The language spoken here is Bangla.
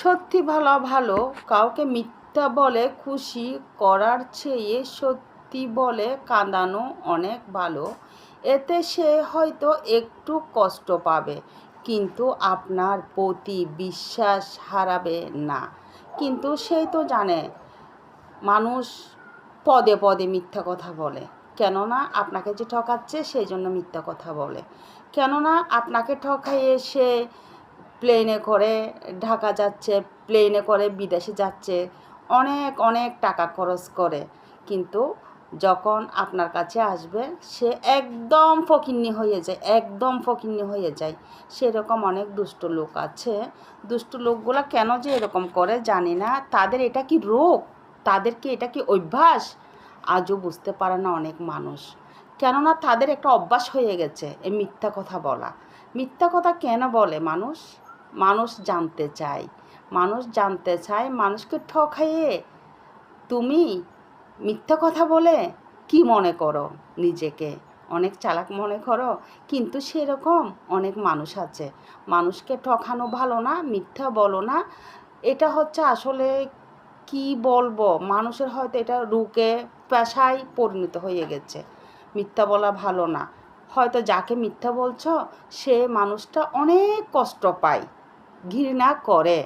সত্যি ভালো ভালো, কাউকে মিথ্যা বলে খুশি করার চেয়ে সত্যি বলে কাঁদানো অনেক ভালো। এতে সে হয়তো একটু কষ্ট পাবে, কিন্তু আপনার প্রতি বিশ্বাস হারাবে না। কিন্তু সেই তো জানে মানুষ পদে পদে মিথ্যা কথা বলে, কেননা আপনাকে যে ঠকাচ্ছে সেই জন্য মিথ্যা কথা বলে। কেননা আপনাকে ঠকাইয়ে সে প্লেনে করে ঢাকা যাচ্ছে, প্লেনে করে বিদেশে যাচ্ছে, অনেক অনেক টাকা খরচ করে, কিন্তু যখন আপনার কাছে আসবে সে একদম ফকিন্নি হয়ে যায়, একদম ফকিন্নি হয়ে যায়। সেরকম অনেক দুষ্ট লোক আছে। দুষ্ট লোকগুলো কেন যে এরকম করে জানি না, তাদের এটা কি রোগ, তাদেরকে এটা কি অভ্যাস, আজও বুঝতে পারে না অনেক মানুষ। কেননা তাদের একটা অভ্যাস হয়ে গেছে এই মিথ্যা কথা বলা। মিথ্যা কথা কেন বলে মানুষ? মানুষ জানতে চায়, মানুষ জানতে চায় মানুষকে ঠকাইয়ে তুমি মিথ্যা কথা বলে কি মনে করো নিজেকে? অনেক চালাক মনে করো? কিন্তু সেরকম অনেক মানুষ আছে। মানুষকে ঠকানো ভালো না, মিথ্যা বলো না। এটা হচ্ছে আসলে কি বলবো, মানুষের হয়তো এটা রুকে পেশায় পরিণত হয়ে গেছে। মিথ্যা বলা ভালো না। হয়তো যাকে মিথ্যা বলছো সে মানুষটা অনেক কষ্ট পায়, ঘৃণা করে।